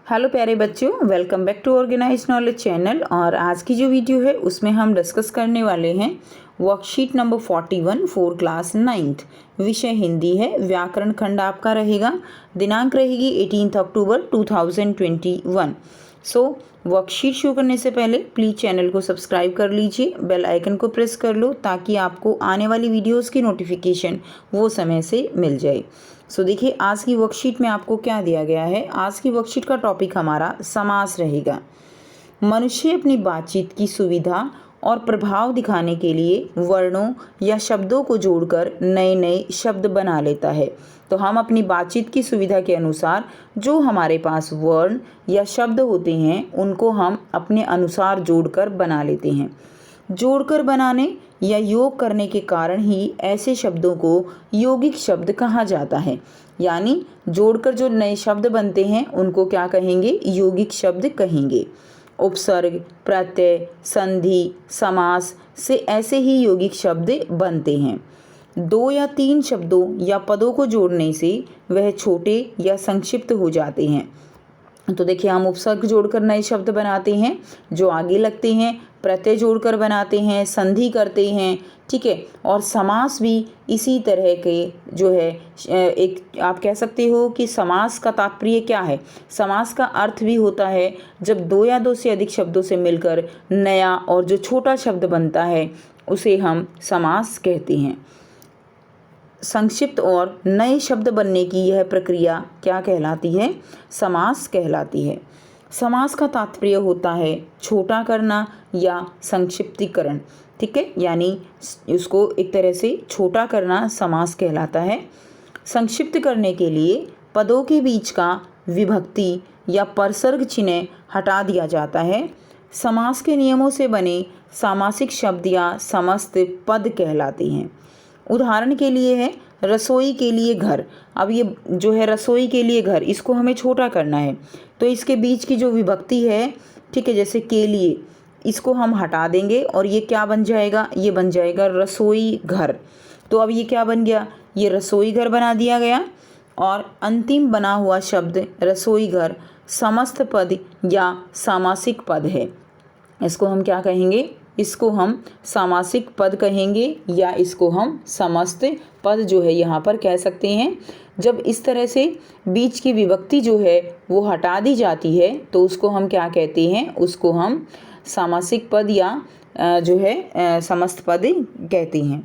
Hello प्यारे बच्चों, welcome back to organise knowledge channel. और आज की जो वीडियो है उसमें हम डिस्कस करने वाले हैं worksheet number 41 for class 9th। विषय हिंदी है, व्याकरण खंड आपका रहेगा। दिनांक रहेगी 18 अक्टूबर 2021। वर्कशीट शुरू करने से पहले प्लीज़ चैनल को सब्सक्राइब कर लीजिए, बेल आइकन को प्रेस कर लो ताकि आपको आने वाली वीडियोस की नोटिफिकेशन वो समय से मिल जाए। देखिए आज की वर्कशीट में आपको क्या दिया गया है। आज की वर्कशीट का टॉपिक हमारा समास रहेगा। मनुष्य अपनी बातचीत की सुविधा और प्रभाव दिखाने के लिए वर्णों या शब्दों को जोड़कर नए नए शब्द बना लेता है। तो हम अपनी बातचीत की सुविधा के अनुसार जो हमारे पास वर्ण या शब्द होते हैं उनको हम अपने अनुसार जोड़कर बना लेते हैं। जोड़कर बनाने या योग करने के कारण ही ऐसे शब्दों को यौगिक शब्द कहा जाता है। यानी जोड़कर जो नए शब्द बनते हैं उनको क्या कहेंगे? यौगिक शब्द कहेंगे। उपसर्ग, प्रत्यय, संधि, समास से ऐसे ही यौगिक शब्द बनते हैं। 2 या 3 शब्दों या पदों को जोड़ने से वह छोटे या संक्षिप्त हो जाते हैं। तो देखिए हम उपसर्ग जोड़कर नए शब्द बनाते हैं जो आगे लगते हैं, प्रत्यय जोड़कर बनाते हैं, संधि करते हैं, ठीक है। और समास भी इसी तरह के जो है एक आप कह सकते हो कि समास का तात्पर्य क्या है। समास का अर्थ भी होता है जब 2 या 2 से अधिक शब्दों से मिलकर नया और जो छोटा शब्द बनता है उसे हम समास कहते हैं। संक्षिप्त और नए शब्द बनने की यह प्रक्रिया क्या कहलाती है? समास कहलाती है। समास का तात्पर्य होता है छोटा करना या संक्षिप्तीकरण, ठीक है। यानी उसको एक तरह से छोटा करना समास कहलाता है। संक्षिप्त करने के लिए पदों के बीच का विभक्ति या परसर्ग चिन्ह हटा दिया जाता है। समास के नियमों से बने सामासिक शब्द या समस्त पद कहलाते हैं। उदाहरण के लिए है रसोई के लिए घर। अब ये जो है रसोई के लिए घर, इसको हमें छोटा करना है तो इसके बीच की जो विभक्ति है, ठीक है, जैसे के लिए, इसको हम हटा देंगे और ये क्या बन जाएगा? ये बन जाएगा रसोई घर। तो अब ये क्या बन गया? ये रसोई घर बना दिया गया। और अंतिम बना हुआ शब्द रसोई घर समस्त पद या सामासिक पद है। इसको हम क्या कहेंगे? इसको हम सामासिक पद कहेंगे या इसको हम समस्त पद जो है यहाँ पर कह सकते हैं। जब इस तरह से बीच की विभक्ति जो है वो हटा दी जाती है तो उसको हम क्या कहते हैं? उसको हम सामासिक पद या जो है समस्त पद कहते हैं।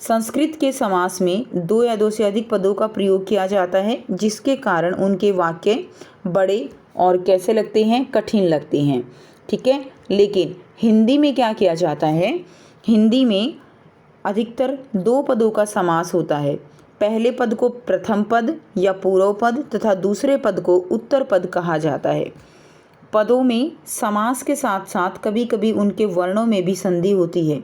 संस्कृत के समास में 2 या 2 से अधिक पदों का प्रयोग किया जाता है जिसके कारण उनके वाक्य बड़े और कैसे लगते हैं? कठिन लगते हैं, ठीक है। लेकिन हिंदी में क्या किया जाता है? हिंदी में अधिकतर 2 पदों का समास होता है। पहले पद को प्रथम पद या पूर्व पद तथा दूसरे पद को उत्तर पद कहा जाता है। पदों में समास के साथ साथ कभी कभी उनके वर्णों में भी संधि होती है।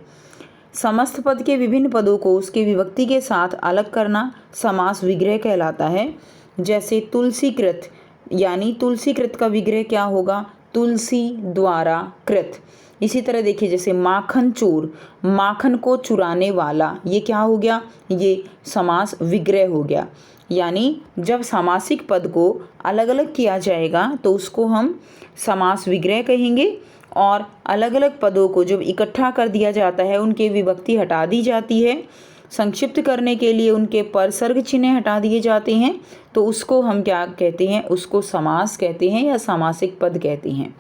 समस्त पद के विभिन्न पदों को उसके विभक्ति के साथ अलग करना समास विग्रह कहलाता है। जैसे तुलसीकृत, यानी तुलसीकृत का विग्रह क्या होगा? तुलसी द्वारा कृत। इसी तरह देखिए जैसे माखन चोर, माखन को चुराने वाला, ये क्या हो गया? ये समास विग्रह हो गया। यानी जब सामासिक पद को अलग अलग किया जाएगा तो उसको हम समास विग्रह कहेंगे और अलग अलग पदों को जब इकट्ठा कर दिया जाता है उनके विभक्ति हटा दी जाती है, संक्षिप्त करने के लिए उनके परसर्ग चिन्ह हटा दिए जाते हैं तो उसको हम क्या कहते हैं? उसको समास कहते हैं या सामासिक पद कहते हैं।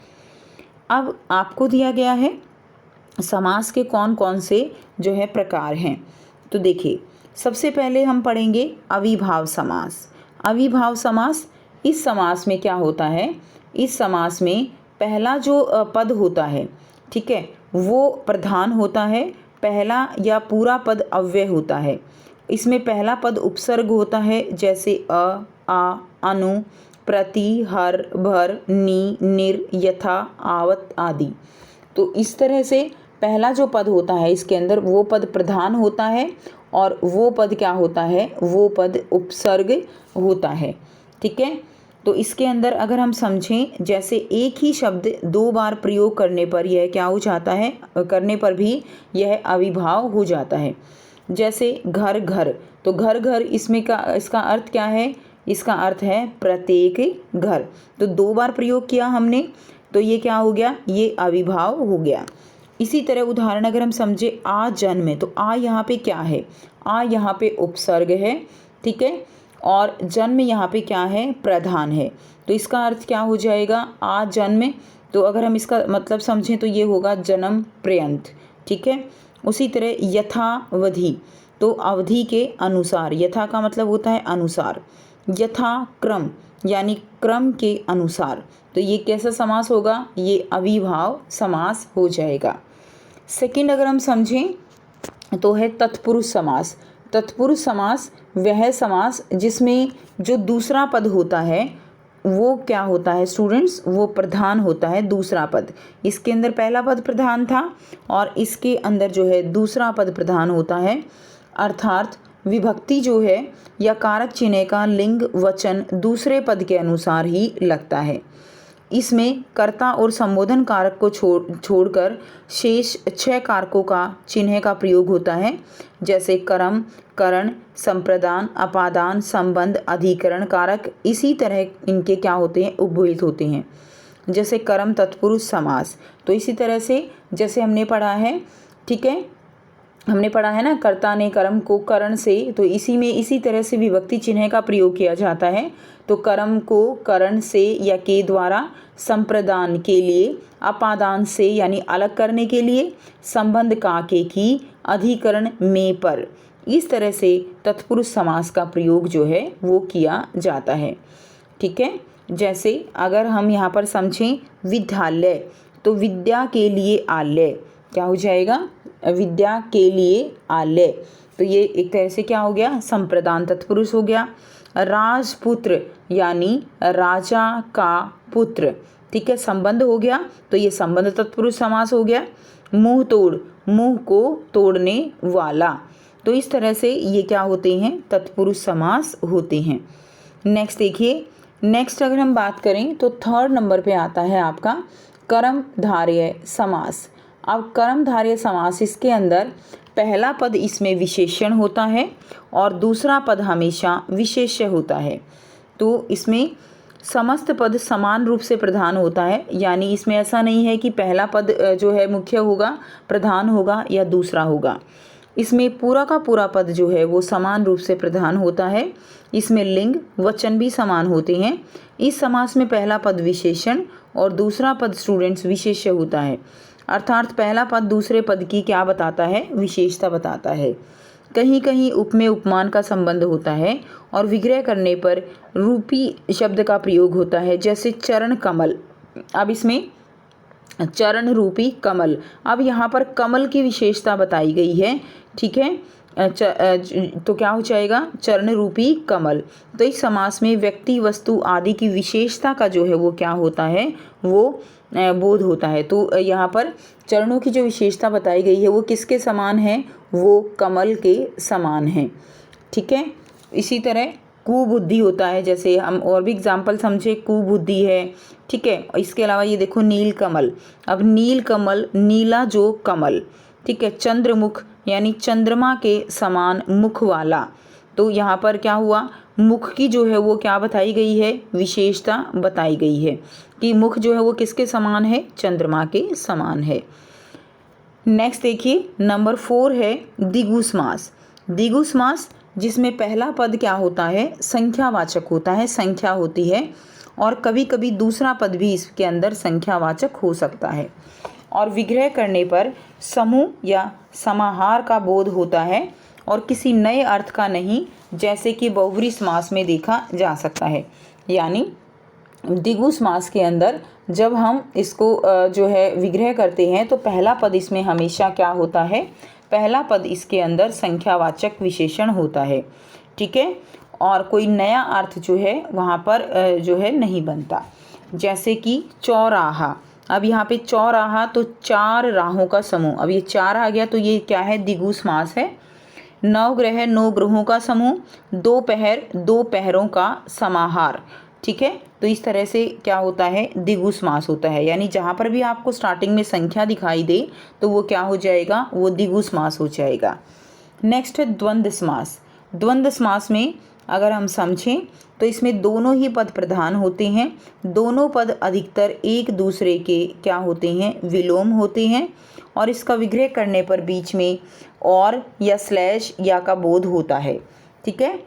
अब आपको दिया गया है समास के कौन कौन से जो है प्रकार हैं। तो देखिए सबसे पहले हम पढ़ेंगे अविभाव समास। अविभाव समास, इस समास में क्या होता है? इस समास में पहला जो पद होता है, ठीक है, वो प्रधान होता है। पहला या पूरा पद अव्यय होता है। इसमें पहला पद उपसर्ग होता है जैसे अ, आ, अनु, प्रति, हर, भर, नी, निर, यथा, आवत आदि। तो इस तरह से पहला जो पद होता है इसके अंदर वो पद प्रधान होता है और वो पद क्या होता है? वो पद उपसर्ग होता है, ठीक है। तो इसके अंदर अगर हम समझें, जैसे एक ही शब्द 2 बार प्रयोग करने पर यह क्या हो जाता है? करने पर भी यह अविभाव हो जाता है। जैसे घर घर, तो घर घर, इसमें का इसका अर्थ क्या है? इसका अर्थ है प्रत्येक घर। तो 2 बार प्रयोग किया हमने, तो ये क्या हो गया, ये अविभाव हो गया। इसी तरह उदाहरण अगर हम समझे आ जन्म, तो आ यहाँ पे क्या है, आ यहाँ पे उपसर्ग है, ठीक है, और जन्म यहाँ पे क्या है, प्रधान है। तो इसका अर्थ क्या हो जाएगा, आ जन्म, तो अगर हम इसका मतलब समझें तो ये होगा जन्म पर्यंत, ठीक है। उसी तरह यथावधि, तो अवधि के अनुसार, यथा का मतलब होता है अनुसार, यथा क्रम यानी क्रम के अनुसार, तो ये कैसा समास होगा, ये अविभाव समास हो जाएगा। सेकंड अगर हम समझें तो है तत्पुरुष समास। तत्पुरुष समास वह समास जिसमें जो दूसरा पद होता है वो क्या होता है स्टूडेंट्स, वो प्रधान होता है दूसरा पद। इसके अंदर पहला पद प्रधान था और इसके अंदर जो है दूसरा पद प्रधान होता है, अर्थात विभक्ति जो है या कारक चिन्ह का लिंग वचन दूसरे पद के अनुसार ही लगता है। इसमें कर्ता और संबोधन कारक को छोड़कर शेष 6 कारकों का चिन्ह का प्रयोग होता है, जैसे कर्म, करण, संप्रदान, अपादान, संबंध, अधिकरण कारक। इसी तरह इनके क्या होते हैं, उपभूत होते हैं। जैसे कर्म तत्पुरुष समास, तो इसी तरह से जैसे हमने पढ़ा है, ठीक है, हमने पढ़ा है ना, कर्ता ने कर्म को करण से, तो इसी में इसी तरह से विभक्ति चिन्ह का प्रयोग किया जाता है। तो कर्म को करण से या के द्वारा, संप्रदान के लिए, अपादान से यानी अलग करने के लिए, संबंध का के की, अधिकरण में पर। इस तरह से तत्पुरुष समास का प्रयोग जो है वो किया जाता है, ठीक है। जैसे अगर हम यहाँ पर समझें विद्यालय, तो विद्या के लिए आलय, क्या हो जाएगा, विद्या के लिए आलय, तो ये एक तरह से क्या हो गया, संप्रदान तत्पुरुष हो गया। राजपुत्र यानी राजा का पुत्र, ठीक है, संबंध हो गया, तो ये संबंध तत्पुरुष समास हो गया। मुंह तोड़, मुंह को तोड़ने वाला, तो इस तरह से ये क्या होते हैं, तत्पुरुष समास होते हैं। नेक्स्ट देखिए, नेक्स्ट अगर हम बात करें तो 3rd नंबर पे आता है आपका कर्मधारय समास। अब कर्मधारय समास, इसके अंदर पहला पद इसमें विशेषण होता है और दूसरा पद हमेशा विशेष्य होता है। तो इसमें समस्त पद समान रूप से प्रधान होता है, यानी इसमें ऐसा नहीं है कि पहला पद जो है मुख्य होगा, प्रधान होगा या दूसरा होगा। इसमें पूरा का पूरा पद जो है वो समान रूप से प्रधान होता है। इसमें लिंग वचन भी समान होते हैं। इस समास में पहला पद विशेषण और दूसरा पद स्टूडेंट्स विशेष्य होता है, अर्थात पहला पद दूसरे पद की क्या बताता है, विशेषता बताता है। कहीं कहीं उपमेय उपमान का संबंध होता है और विग्रह करने पर रूपी शब्द का प्रयोग होता है, जैसे चरण कमल। अब इसमें चरण रूपी कमल, अब यहाँ पर कमल की विशेषता बताई गई है, ठीक है, तो क्या हो जाएगा, चरण रूपी कमल। तो इस समास में व्यक्ति, वस्तु आदि की विशेषता का जो है वो क्या होता है, वो बोध होता है। तो यहाँ पर चरणों की जो विशेषता बताई गई है वो किसके समान है, वो कमल के समान है, ठीक है। इसी तरह कुबुद्धि होता है, जैसे हम और भी एग्जाम्पल समझे, कुबुद्धि है, ठीक है। इसके अलावा ये देखो नील कमल, अब नील कमल, नीला जो कमल, ठीक है। चंद्रमुख यानी चंद्रमा के समान मुख वाला, तो यहाँ पर क्या हुआ, मुख की जो है वो क्या बताई गई है, विशेषता बताई गई है कि मुख जो है वो किसके समान है, चंद्रमा के समान है। नेक्स्ट देखिए, नंबर 4 है द्विगु समास। द्विगु समास जिसमें पहला पद क्या होता है, संख्यावाचक होता है, संख्या होती है, और कभी कभी दूसरा पद भी इसके अंदर संख्यावाचक हो सकता है, और विग्रह करने पर समूह या समाहार का बोध होता है और किसी नए अर्थ का नहीं, जैसे कि बहुव्रीहि समास में देखा जा सकता है। यानी द्विगु समास के अंदर जब हम इसको जो है विग्रह करते हैं तो पहला पद इसमें हमेशा क्या होता है, पहला पद इसके अंदर संख्यावाचक विशेषण होता है, ठीक है, और कोई नया अर्थ जो है वहाँ पर जो है नहीं बनता। जैसे कि चौराहा, अब यहाँ पे चौराहा तो 4 राहों का समूह, अब ये 4 आ गया तो ये क्या है, द्विगु समास है। नवग्रह 9 ग्रहों का समूह, 2 पहर 2 पहरों का समाहार, ठीक है। तो इस तरह से क्या होता है, द्विगु समास होता है, यानी जहाँ पर भी आपको स्टार्टिंग में संख्या दिखाई दे तो वो क्या हो जाएगा, वो द्विगु समास हो जाएगा। नेक्स्ट है द्वंद्व समास। द्वंद्व समास में अगर हम समझें तो इसमें दोनों ही पद प्रधान होते हैं। दोनों पद अधिकतर एक दूसरे के क्या होते हैं, विलोम होते हैं, और इसका विग्रह करने पर बीच में और या स्लैश या का बोध होता है। ठीक है,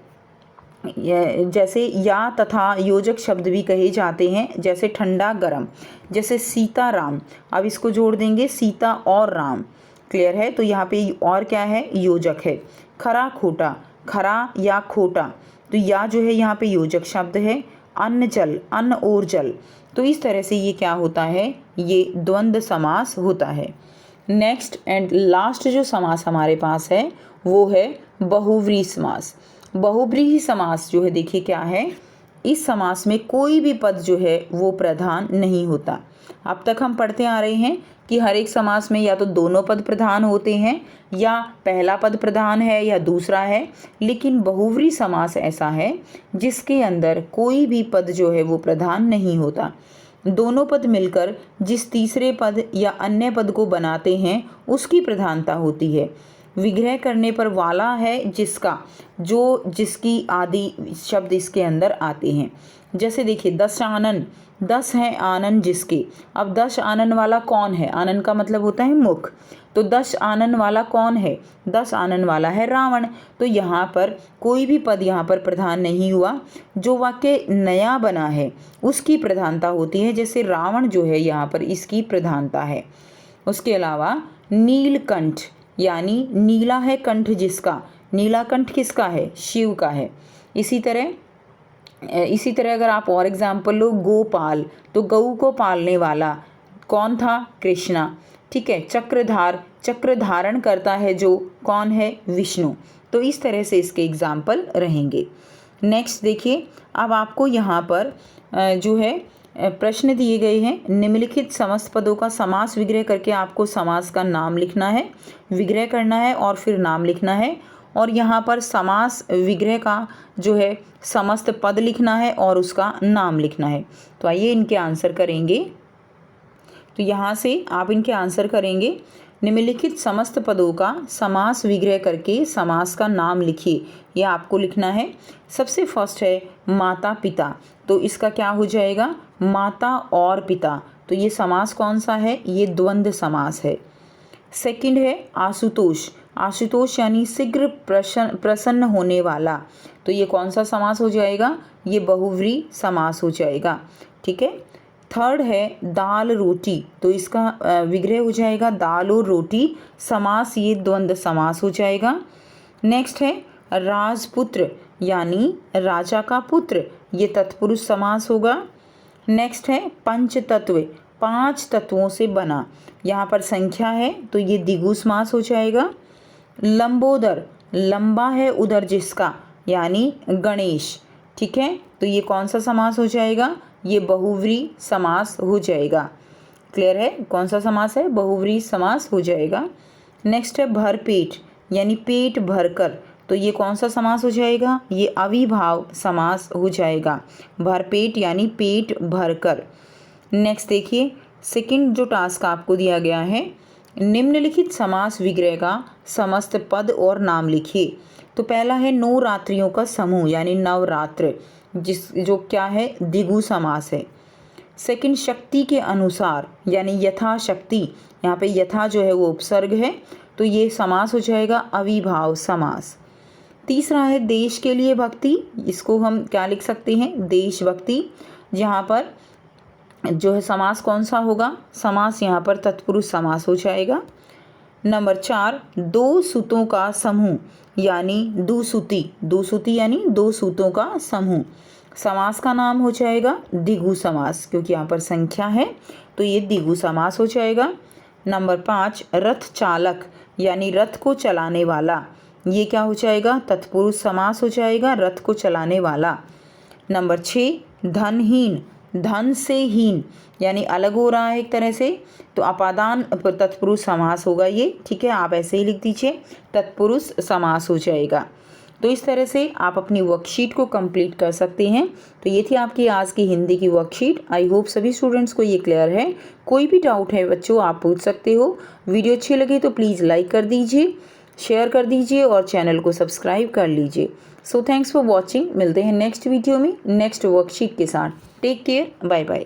जैसे या तथा योजक शब्द भी कहे जाते हैं, जैसे ठंडा गरम, जैसे सीता राम। अब इसको जोड़ देंगे सीता और राम। क्लियर है, तो यहाँ पे और क्या है, योजक है। खरा खोटा, खरा या खोटा, तो या जो है यहाँ पे योजक शब्द है। अन्न जल, अन्न और जल, तो इस तरह से ये क्या होता है, ये द्वंद्व समास होता है। नेक्स्ट एंड लास्ट जो समास हमारे पास है वो है बहुव्रीहि समास। बहुव्रीहि समास जो है देखिए क्या है, इस समास में कोई भी पद जो है वो प्रधान नहीं होता। अब तक हम पढ़ते आ रहे हैं कि हर एक समास में या तो दोनों पद प्रधान होते हैं या पहला पद प्रधान है या दूसरा है, लेकिन बहुव्रीहि समास ऐसा है जिसके अंदर कोई भी पद जो है वो प्रधान नहीं होता। दोनों पद मिलकर जिस तीसरे पद या अन्य पद को बनाते हैं उसकी प्रधानता होती है। विग्रह करने पर वाला है जिसका, जो जिसकी आदि शब्द इसके अंदर आते हैं। जैसे देखिए दश आनन, 10 है आनन जिसके। अब 10 आनन वाला कौन है, आनन का मतलब होता है मुख, तो 10 आनन वाला कौन है, 10 आनन वाला है रावण। तो यहाँ पर कोई भी पद यहाँ पर प्रधान नहीं हुआ, जो वाक्य नया बना है उसकी प्रधानता होती है। जैसे रावण जो है यहाँ पर इसकी प्रधानता है। उसके अलावा नीलकंठ, यानी नीला है कंठ जिसका, नीला कंठ किसका है, शिव का है। इसी तरह अगर आप और एग्जाम्पल लो, गोपाल, तो गऊ को पालने वाला कौन था, कृष्णा। ठीक है, चक्रधार, चक्र धारण करता है जो, कौन है, विष्णु। तो इस तरह से इसके एग्जाम्पल रहेंगे। नेक्स्ट देखिए, अब आपको यहाँ पर जो है प्रश्न दिए गए हैं। निम्नलिखित समस्त पदों का समास विग्रह करके आपको समास का नाम लिखना है, विग्रह करना है और फिर नाम लिखना है। और यहाँ पर समास विग्रह का जो है समस्त पद लिखना है और उसका नाम लिखना है। तो आइए इनके आंसर करेंगे। तो यहाँ से आप इनके आंसर करेंगे। निम्नलिखित समस्त पदों का समास विग्रह करके समास का नाम लिखिए, यह आपको लिखना है। सबसे फर्स्ट है माता पिता, तो इसका क्या हो जाएगा, माता और पिता। तो ये समास कौन सा है, ये द्वंद्व समास है। सेकंड है आशुतोष, आशुतोष यानी शीघ्र प्रसन्न होने वाला, तो ये कौन सा समास हो जाएगा, ये बहुव्रीहि समास हो जाएगा। ठीक है। थर्ड है दाल रोटी, तो इसका विग्रह हो जाएगा दाल और रोटी, समास ये द्वंद्व समास हो जाएगा। नेक्स्ट है राजपुत्र, यानी राजा का पुत्र, ये तत्पुरुष समास होगा। नेक्स्ट है पंचतत्व, 5 तत्वों से बना, यहाँ पर संख्या है तो ये द्विगु समास हो जाएगा। लंबोदर, लंबा है उदर जिसका, यानी गणेश। ठीक है, तो ये कौन सा समास हो जाएगा, ये बहुव्रीहि समास हो जाएगा। क्लियर है, कौन सा समास है, बहुव्रीहि समास हो जाएगा। नेक्स्ट है भरपेट, यानी पेट भरकर, तो ये कौन सा समास हो जाएगा, ये अविभाव समास हो जाएगा। भरपेट यानी पेट भरकर। नेक्स्ट देखिए, सेकंड जो टास्क आपको दिया गया है, निम्नलिखित समास विग्रह का समस्त पद और नाम लिखिए। तो पहला है नवरात्रियों का समूह, यानी नवरात्र, जो क्या है, द्विगु समास है। सेकंड शक्ति के अनुसार, यानी यथाशक्ति, यहाँ पे यथा जो है वो उपसर्ग है, तो ये समास हो जाएगा अविभाव समास। तीसरा है देश के लिए भक्ति, इसको हम क्या लिख सकते हैं, देशभक्ति, जहाँ पर जो है समास कौन सा होगा, समास यहाँ पर तत्पुरुष समास हो जाएगा। नंबर 4 दो सूतों का समूह, यानी दुसूती, दुसूती यानी 2 सूतों का समूह, समास का नाम हो जाएगा द्विगु समास, क्योंकि यहाँ पर संख्या है तो ये द्विगु समास हो जाएगा। नंबर 5 रथ चालक, यानी रथ को चलाने वाला, ये क्या हो जाएगा, तत्पुरुष समास हो जाएगा, रथ को चलाने वाला। नंबर 6 धनहीन, धन से हीन, यानी अलग हो रहा है एक तरह से, तो अपादान तत्पुरुष समास होगा ये। ठीक है, आप ऐसे ही लिख दीजिए, तत्पुरुष समास हो जाएगा। तो इस तरह से आप अपनी वर्कशीट को कंप्लीट कर सकते हैं। तो ये थी आपकी आज की हिंदी की वर्कशीट। आई होप सभी स्टूडेंट्स को ये क्लियर है। कोई भी डाउट है बच्चों आप पूछ सकते हो। वीडियो अच्छी लगी तो प्लीज़ लाइक कर दीजिए, शेयर कर दीजिए और चैनल को सब्सक्राइब कर लीजिए। So thanks for watching. मिलते हैं नेक्स्ट वीडियो में नेक्स्ट वर्कशीट के साथ। Take care, bye bye.